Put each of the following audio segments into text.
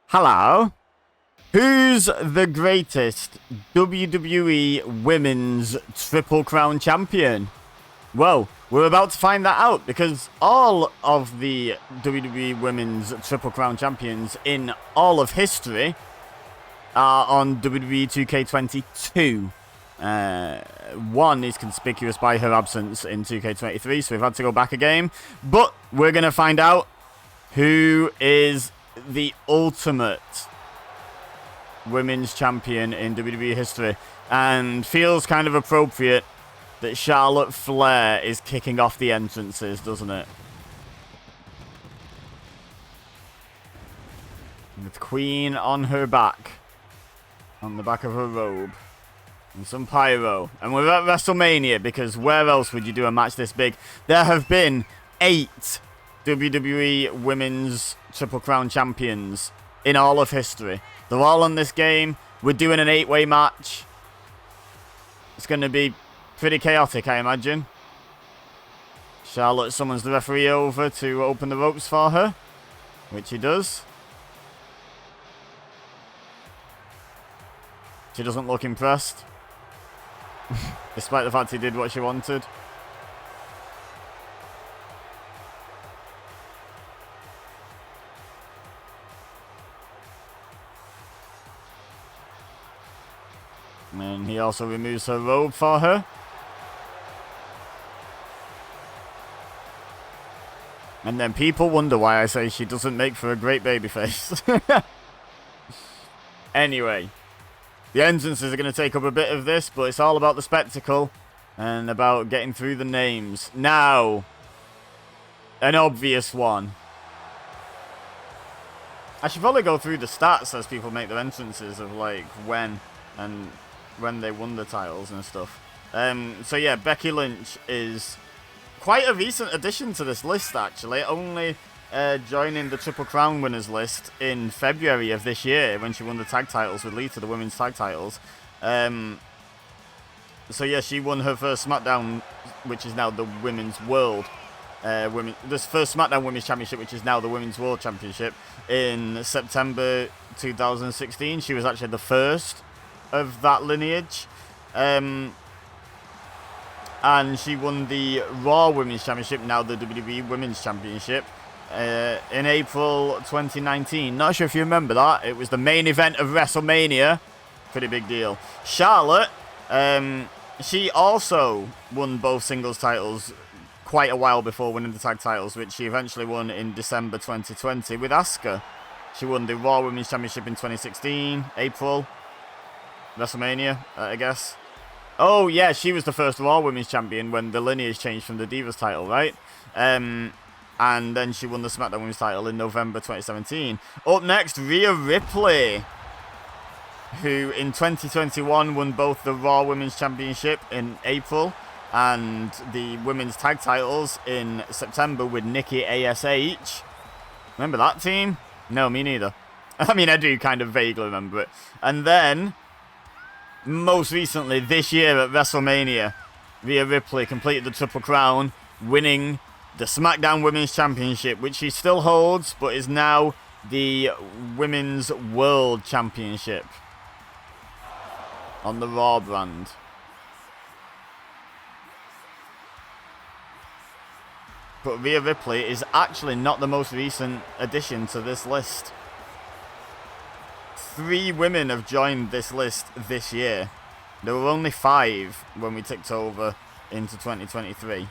Hello. Who's the greatest WWE Women's Triple Crown Champion? Well, we're about to find that out because all of the WWE Women's Triple Crown Champions in all of history are on WWE 2K22. One is conspicuous by her absence in 2K23, so we've had to go back a game. But we're going to find out who is the ultimate women's champion in WWE history, and feels kind of appropriate that Charlotte Flair is kicking off the entrances, doesn't it? With Queen on her back, on the back of her robe, and some pyro. And we're at WrestleMania, because where else would you do a match this big? There have been 8 WWE Women's Triple Crown Champions in all of history. They're all on this game. We're doing an 8-way match. It's going to be pretty chaotic, I imagine. Charlotte summons the referee over to open the ropes for her, which he does. She doesn't look impressed, despite the fact he did what she wanted. And he also removes her robe for her. And then people wonder why I say she doesn't make for a great babyface. Anyway, the entrances are going to take up a bit of this, but it's all about the spectacle and about getting through the names. Now, an obvious one. I should probably go through the stats as people make their entrances of like when they won the titles and stuff. So yeah, Becky Lynch is quite a recent addition to this list, actually. Only joining the Triple Crown winners list in February of this year when she won the tag titles with Lita, the women's tag titles. So yeah, she won her first SmackDown, which is now the Women's World. This first SmackDown Women's Championship, which is now the Women's World Championship, in September 2016. She was actually the first of that lineage, and she won the Raw Women's Championship, now the WWE Women's Championship, in April 2019. Not sure if you remember that. It was the main event of WrestleMania. Pretty big deal. Charlotte, she also won both singles titles quite a while before winning the tag titles, which she eventually won in December 2020 with Asuka. She won the Raw Women's Championship in 2016, April. WrestleMania, I guess. Oh, yeah, she was the first Raw Women's Champion when the lineage changed from the Divas title, right? And then she won the SmackDown Women's title in November 2017. Up next, Rhea Ripley, who in 2021 won both the Raw Women's Championship in April and the Women's Tag titles in September with Nikki ASH. Remember that team? No, me neither. I mean, I do kind of vaguely remember it. And then, most recently, this year at WrestleMania, Rhea Ripley completed the Triple Crown, winning the SmackDown Women's Championship, which she still holds, but is now the Women's World Championship on the Raw brand. But Rhea Ripley is actually not the most recent addition to this list. 3 women have joined this list this year. There were only 5 when we ticked over into 2023.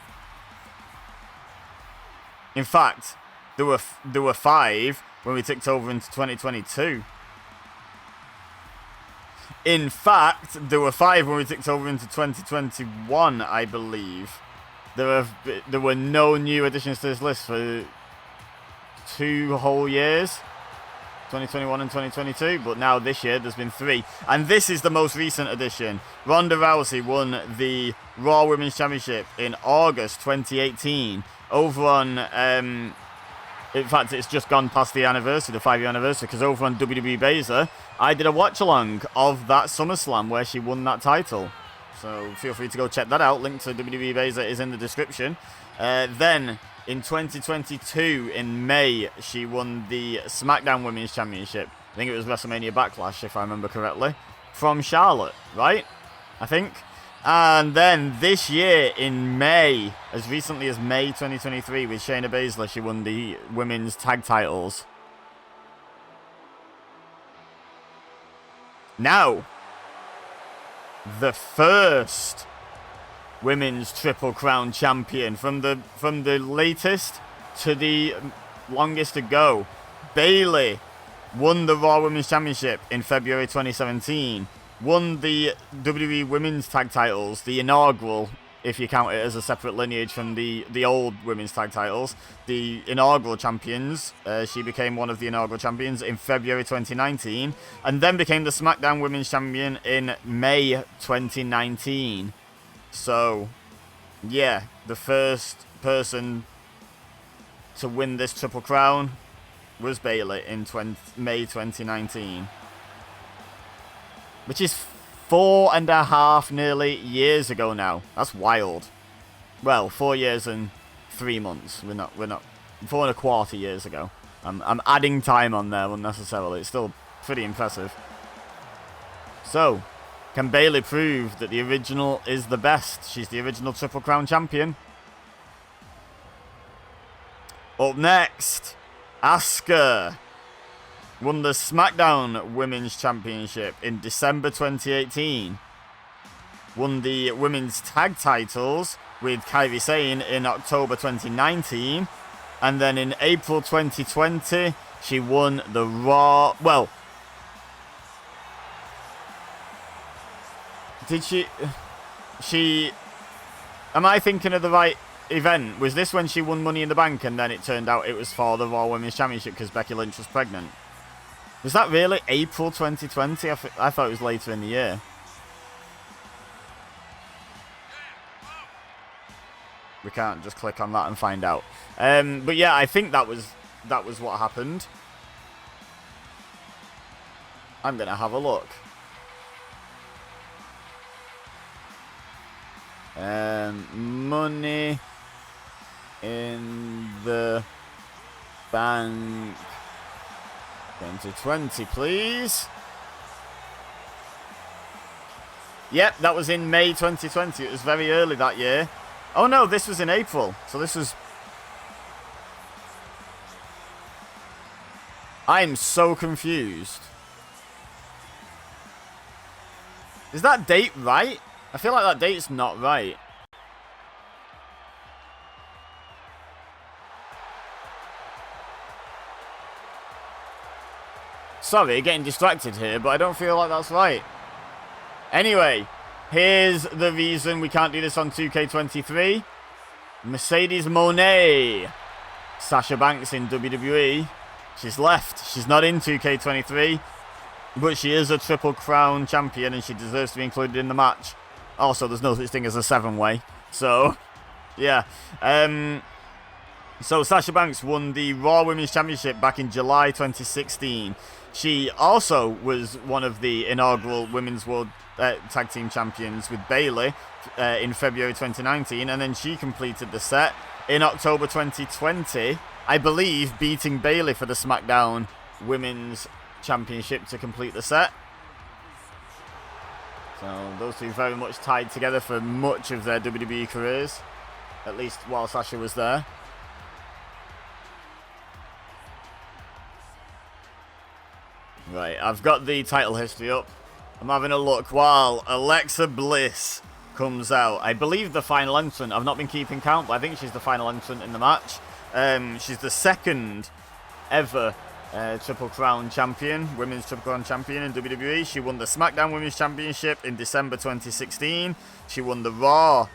In fact, there were 5 when we ticked over into 2022. In fact, there were 5 when we ticked over into 2021, I believe. There were no new additions to this list for 2 whole years. 2021 and 2022, but now this year there's been 3, and this is the most recent addition. Ronda Rousey won the Raw Women's Championship in August 2018 over on in fact, it's just gone past the anniversary, the 5-year anniversary, because over on WWE Baszler I did a watch along of that SummerSlam where she won that title, so feel free to go check that out. Link to WWE Baszler is in the description. Then in 2022, in May, she won the SmackDown Women's Championship I think it was WrestleMania Backlash, if I remember correctly, from Charlotte, right? I think. And then this year in May, as recently as May 2023, with Shayna Baszler, she won the women's tag titles. Now, the first women's Triple Crown champion, from the latest to the longest to go. Bayley won the Raw Women's Championship in February 2017. Won the WWE Women's Tag Titles, the inaugural, if you count it as a separate lineage from the old Women's Tag Titles. The inaugural champions, she became one of the inaugural champions in February 2019. And then became the SmackDown Women's Champion in May 2019. So, yeah, the first person to win this Triple Crown was Bayley in May 2019. Which is 4.5 nearly years ago now. That's wild. Well, 4 years and 3 months. We're not 4.25 years ago. I'm adding time on there unnecessarily. It's still pretty impressive. So, can Bayley prove that the original is the best? She's the original Triple Crown champion. Up next, Asuka won the SmackDown Women's Championship in December 2018. Won the Women's Tag Titles with Kairi Sane in October 2019. And then in April 2020, she won the Raw... Well, did she... Am I thinking of the right event? Was this when she won Money in the Bank and then it turned out it was for the Raw Women's Championship because Becky Lynch was pregnant? Was that really April 2020? I thought it was later in the year. We can't just click on that and find out. But yeah, I think that was what happened. I'm gonna have a look. Money in the Bank 2020, please. Yep, that was in May 2020. It was very early that year. Oh no, this was in April. So this was... I'm so confused. Is that date right? I feel like that date's not right. Sorry, getting distracted here, but I don't feel like that's right. Anyway, here's the reason we can't do this on 2K23. Mercedes Moné, Sasha Banks in WWE. She's left. She's not in 2K23, but she is a Triple Crown champion and she deserves to be included in the match. Also, there's no such thing as a 7-way. So, yeah. So Sasha Banks won the Raw Women's Championship back in July 2016. She also was one of the inaugural Women's World Tag Team Champions with Bayley in February 2019. And then she completed the set in October 2020, I believe, beating Bayley for the SmackDown Women's Championship to complete the set. So those two very much tied together for much of their WWE careers, at least while Sasha was there. Right, I've got the title history up. I'm having a look while Alexa Bliss comes out. I believe the final entrant. I've not been keeping count, but I think she's the final entrant in the match. She's the second ever Triple Crown champion, Women's Triple Crown champion in WWE. She won the SmackDown Women's Championship in December 2016. She won the Raw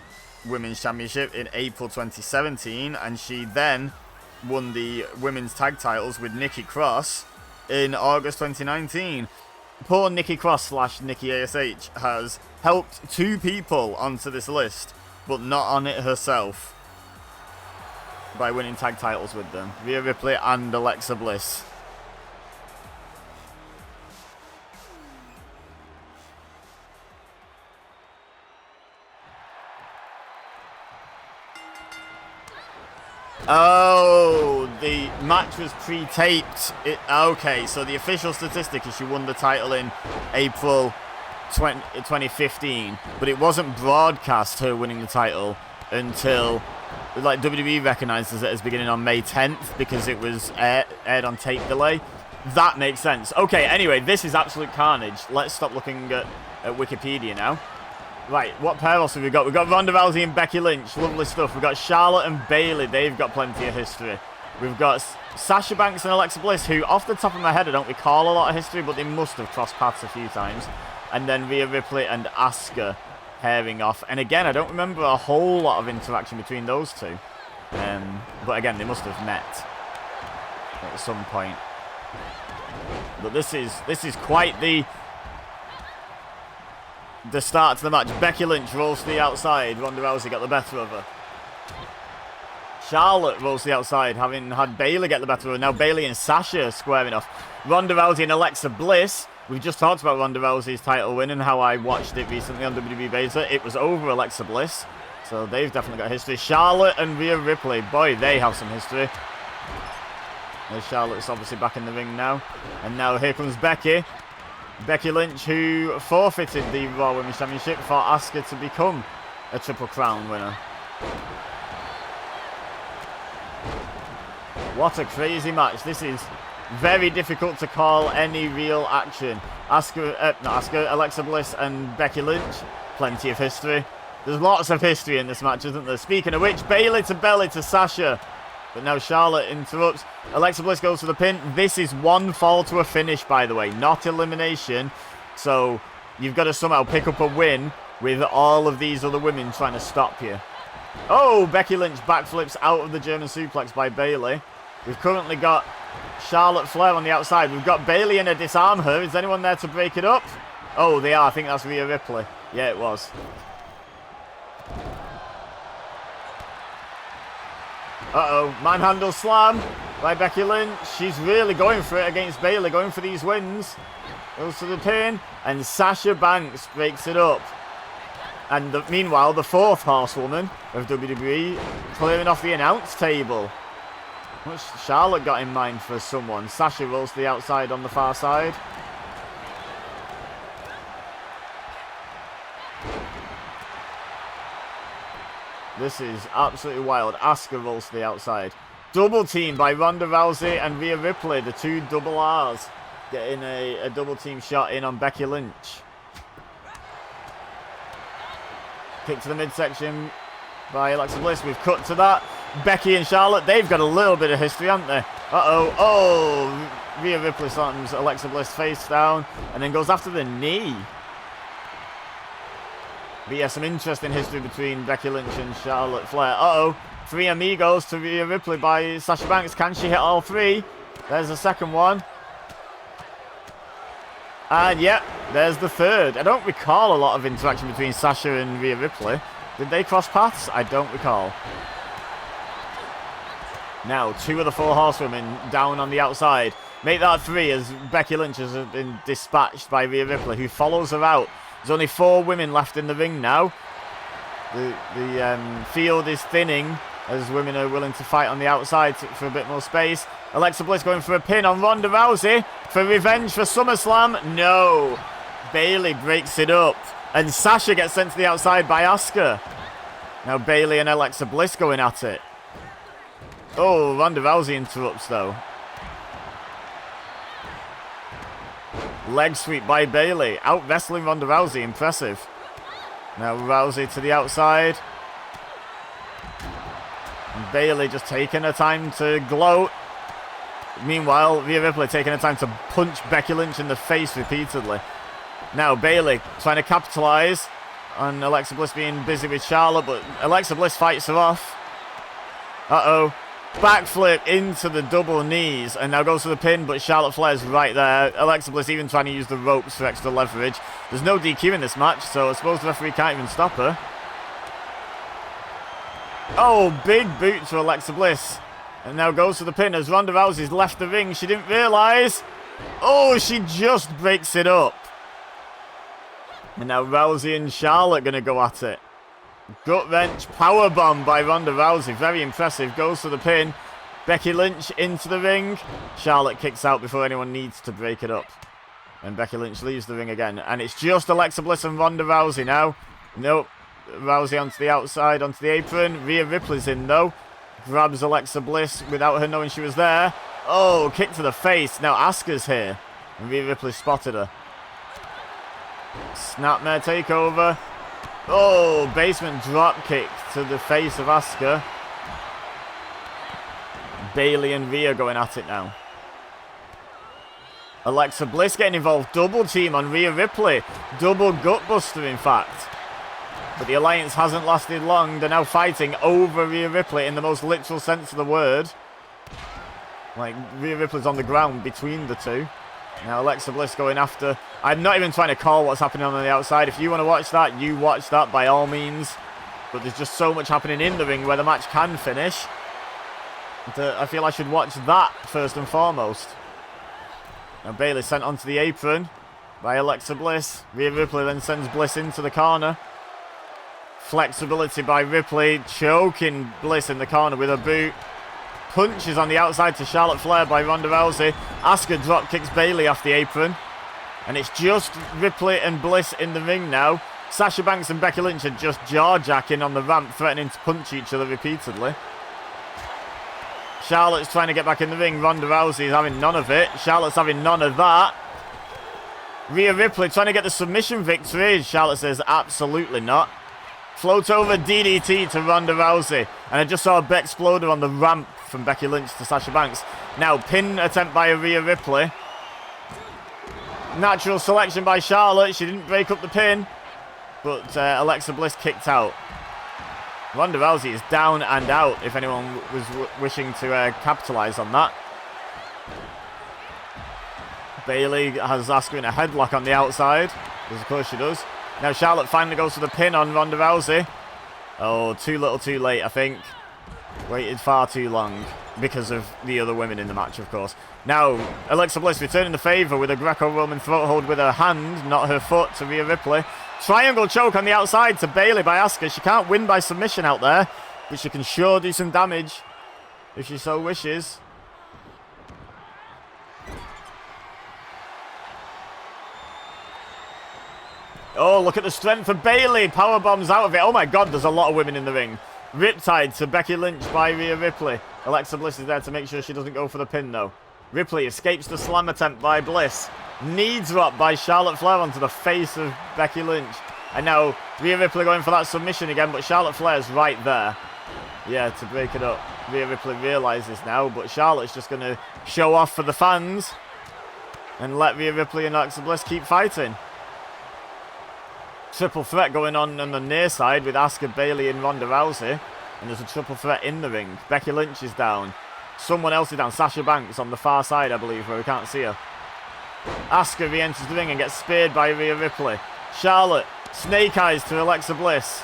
Women's Championship in April 2017. And she then won the Women's Tag Titles with Nikki Cross in August 2019. Poor Nikki Cross / Nikki ASH has helped 2 people onto this list, but not on it herself, by winning tag titles with them. Rhea Ripley and Alexa Bliss. Oh, the match was pre-taped. Okay, so the official statistic is she won the title in April 2015, but it wasn't broadcast, her winning the title, until like WWE recognizes it as beginning on May 10th because it was aired on tape delay. That makes sense. Okay, anyway, this is absolute carnage. Let's stop looking at Wikipedia now. Right, what pair else have we got? We've got Ronda Rousey and Becky Lynch. Lovely stuff. We've got Charlotte and Bayley. They've got plenty of history. We've got Sasha Banks and Alexa Bliss, who, off the top of my head, I don't recall a lot of history, but they must have crossed paths a few times. And then Rhea Ripley and Asuka pairing off. And again, I don't remember a whole lot of interaction between those two. But again, they must have met at some point. But this is quite the start to the match. Becky Lynch rolls to the outside. Ronda Rousey got the better of her. Charlotte rolls to the outside, having had Bayley get the better of her. Now Bayley and Sasha squaring off. Ronda Rousey and Alexa Bliss. We've just talked about Ronda Rousey's title win and how I watched it recently on WWE Beta. It was over Alexa Bliss. So they've definitely got history. Charlotte and Rhea Ripley. Boy, they have some history. There's Charlotte's obviously back in the ring now. And now here comes Becky. Becky Lynch, who forfeited the Raw Women's Championship for Asuka to become a Triple Crown winner. What a crazy match. This is very difficult to call any real action. Alexa Bliss and Becky Lynch, plenty of history. There's lots of history in this match, isn't there? Speaking of which, Bayley to belly to Sasha. But now Charlotte interrupts. Alexa Bliss goes for the pin. This is one fall to a finish, by the way, not elimination. So you've got to somehow pick up a win with all of these other women trying to stop you. Oh, Becky Lynch backflips out of the German suplex by Bayley. We've currently got Charlotte Flair on the outside. We've got Bayley in a disarm her. Is anyone there to break it up? Oh, they are. I think that's Rhea Ripley. Yeah, it was. Uh-oh, manhandle slam by Becky Lynch. She's really going for it against Bayley, going for these wins. Goes to the pin, and Sasha Banks breaks it up. And meanwhile, the fourth horsewoman of WWE clearing off the announce table. What's Charlotte got in mind for someone? Sasha rolls to the outside on the far side. This is absolutely wild. Asuka rolls to the outside. Double team by Ronda Rousey and Rhea Ripley. The two double R's getting a double team shot in on Becky Lynch. Kick to the midsection by Alexa Bliss. We've cut to that. Becky and Charlotte, they've got a little bit of history, haven't they? Uh-oh. Oh, Rhea Ripley slams Alexa Bliss face down and then goes after the knee. But yeah, some interesting history between Becky Lynch and Charlotte Flair. Uh-oh. Three amigos to Rhea Ripley by Sasha Banks. Can she hit all three? There's the second one. And yeah, there's the third. I don't recall a lot of interaction between Sasha and Rhea Ripley. Did they cross paths? I don't recall. Now, two of the four horsewomen down on the outside. Make that three as Becky Lynch has been dispatched by Rhea Ripley, who follows her out. There's only 4 women left in the ring now. The field is thinning as women are willing to fight on the outside for a bit more space. Alexa Bliss going for a pin on Ronda Rousey for revenge for SummerSlam. No. Bayley breaks it up. And Sasha gets sent to the outside by Asuka. Now Bayley and Alexa Bliss going at it. Oh, Ronda Rousey interrupts though. Leg sweep by Bayley. Out wrestling Ronda Rousey. Impressive. Now Rousey to the outside. And Bayley just taking her time to gloat. Meanwhile, Rhea Ripley taking her time to punch Becky Lynch in the face repeatedly. Now Bayley trying to capitalise on Alexa Bliss being busy with Charlotte, but Alexa Bliss fights her off. Uh-oh. Backflip into the double knees and now goes for the pin, but Charlotte Flair's right there. Alexa Bliss even trying to use the ropes for extra leverage. There's no DQ in this match, so I suppose the referee can't even stop her. Oh, big boot to Alexa Bliss. And now goes for the pin as Ronda Rousey's left the ring. She didn't realise. Oh, she just breaks it up. And now Rousey and Charlotte going to go at it. Gut wrench powerbomb by Ronda Rousey. Very impressive. Goes for the pin. Becky Lynch into the ring. Charlotte kicks out before anyone needs to break it up. And Becky Lynch leaves the ring again. And it's just Alexa Bliss and Ronda Rousey now. Nope. Rousey onto the outside, onto the apron. Rhea Ripley's in though. Grabs Alexa Bliss without her knowing she was there. Oh, kick to the face. Now Asuka's here. And Rhea Ripley spotted her. Snapmare takeover. Oh, basement drop kick to the face of Asuka. Bayley and Rhea going at it now. Alexa Bliss getting involved. Double team on Rhea Ripley. Double gutbuster, in fact. But the alliance hasn't lasted long. They're now fighting over Rhea Ripley in the most literal sense of the word. Like, Rhea Ripley's on the ground between the two. Now Alexa Bliss going after. I'm not even trying to call what's happening on the outside. If you want to watch that, you watch that by all means. But there's just so much happening in the ring where the match can finish. I feel I should watch that first and foremost. Now Bayley sent onto the apron by Alexa Bliss. Rhea Ripley then sends Bliss into the corner. Flexibility by Ripley, choking Bliss in the corner with a boot. Punches on the outside to Charlotte Flair by Ronda Rousey. Asuka drop kicks Bayley off the apron. And it's just Ripley and Bliss in the ring now. Sasha Banks and Becky Lynch are just jaw-jacking on the ramp, threatening to punch each other repeatedly. Charlotte's trying to get back in the ring. Ronda Rousey is having none of it. Charlotte's having none of that. Rhea Ripley trying to get the submission victory. Charlotte says absolutely not. Float over DDT to Ronda Rousey. And I just saw a Beck exploder on the ramp from Becky Lynch to Sasha Banks. Now, pin attempt by Rhea Ripley. Natural selection by Charlotte. She didn't break up the pin. But Alexa Bliss kicked out. Ronda Rousey is down and out, if anyone was wishing to capitalise on that. Bayley has Asuka in a headlock on the outside, as of course she does. Now Charlotte finally goes for the pin on Ronda Rousey. Oh, too little too late, I think. Waited far too long because of the other women in the match, of course. Now, Alexa Bliss returning the favour with a Greco-Roman throat hold with her hand, not her foot, to Rhea Ripley. Triangle choke on the outside to Bayley by Asuka. She can't win by submission out there, but she can sure do some damage if she so wishes. Oh, look at the strength of Bayley. Power bombs out of it. Oh my God, there's a lot of women in the ring. Riptide to Becky Lynch by Rhea Ripley. Alexa Bliss is there to make sure she doesn't go for the pin though. Ripley escapes the slam attempt by Bliss. Knee drop by Charlotte Flair onto the face of Becky Lynch. And now Rhea Ripley going for that submission again, but Charlotte Flair's right there. Yeah, to break it up. Rhea Ripley realises now, but Charlotte's just going to show off for the fans and let Rhea Ripley and Alexa Bliss keep fighting. Triple threat going on the near side with Asuka, Bayley and Ronda Rousey. And there's a triple threat in the ring. Becky Lynch is down. Someone else is down. Sasha Banks on the far side, I believe, where we can't see her. Asuka re-enters the ring and gets speared by Rhea Ripley. Charlotte, snake eyes to Alexa Bliss.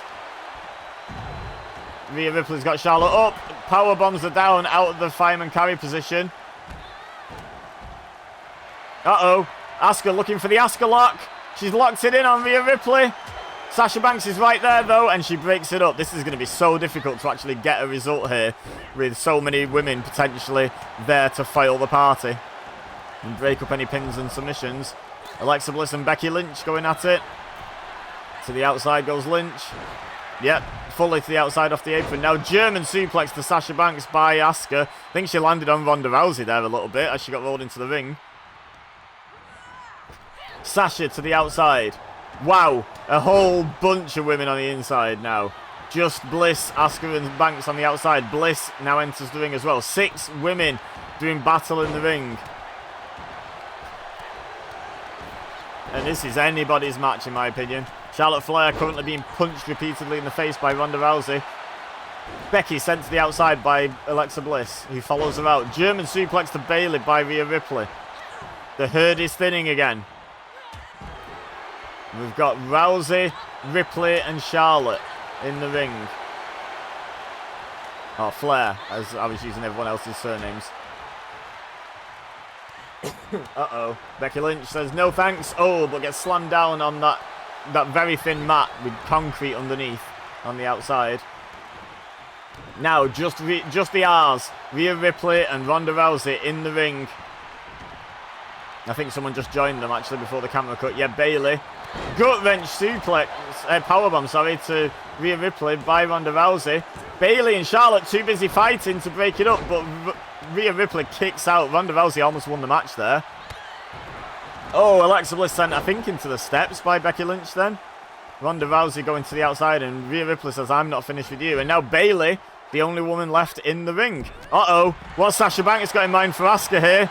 Rhea Ripley's got Charlotte up. Power bombs her down out of the fireman carry position. Uh-oh. Asuka looking for the Asuka lock. She's locked it in on Rhea Ripley. Sasha Banks is right there, though, and she breaks it up. This is going to be so difficult to actually get a result here with so many women potentially there to foil the party and break up any pins and submissions. Alexa Bliss and Becky Lynch going at it. To the outside goes Lynch. Yep, fully to the outside off the apron. Now German suplex to Sasha Banks by Asuka. I think she landed on Ronda Rousey there a little bit as she got rolled into the ring. Sasha to the outside. Wow, a whole bunch of women on the inside now. Just Bliss, Asuka and Banks on the outside. Bliss now enters the ring as well. 6 women doing battle in the ring. And this is anybody's match in my opinion. Charlotte Flair currently being punched repeatedly in the face by Ronda Rousey. Becky sent to the outside by Alexa Bliss, who follows her out. German suplex to Bayley by Rhea Ripley. The herd is thinning again. We've got Rousey, Ripley and Charlotte in the ring. Oh, Flair, as I was using everyone else's surnames. Uh-oh. Becky Lynch says no thanks. Oh, but gets slammed down on that very thin mat with concrete underneath on the outside. Now, just the R's. Rhea Ripley and Ronda Rousey in the ring. I think someone just joined them, actually, before the camera cut. Yeah, Bayley. Gut-wrench suplex, powerbomb, sorry, to Rhea Ripley by Ronda Rousey. Bayley and Charlotte too busy fighting to break it up, but Rhea Ripley kicks out. Ronda Rousey almost won the match there. Oh, Alexa Bliss sent, I think, into the steps by Becky Lynch then. Ronda Rousey going to the outside, and Rhea Ripley says, I'm not finished with you. And now Bayley, the only woman left in the ring. Uh-oh, what's Sasha Banks got in mind for Asuka here?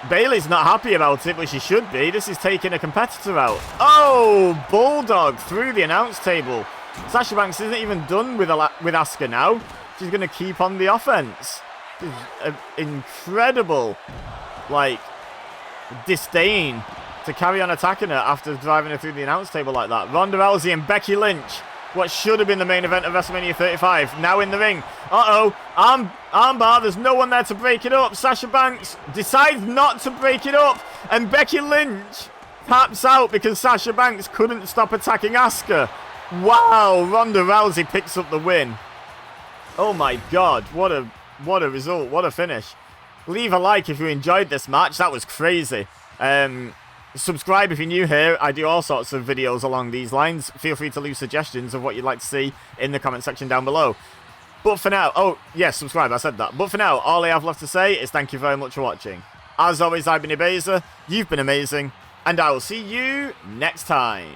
Bayley's not happy about it, but she should be. This is taking a competitor out. Oh, Bulldog through the announce table. Sasha Banks isn't even done with Asuka now. She's going to keep on the offense. Incredible, like, disdain to carry on attacking her after driving her through the announce table like that. Ronda Rousey and Becky Lynch, what should have been the main event of WrestleMania 35, now in the ring. Uh-oh, armbar, there's no one there to break it up. Sasha Banks decides not to break it up, and Becky Lynch taps out because Sasha Banks couldn't stop attacking Asuka. Wow, Ronda Rousey picks up the win. Oh my God, what a result, what a finish. Leave a like if you enjoyed this match, that was crazy. Subscribe if you're new here. I do all sorts of videos along these lines. Feel free to leave suggestions of what you'd like to see in the comment section down below. But for now, oh yes, subscribe, I said that. But for now, all I have left to say is thank you very much for watching. As always, I've been Ibeza, you've been amazing, and I will see you next time.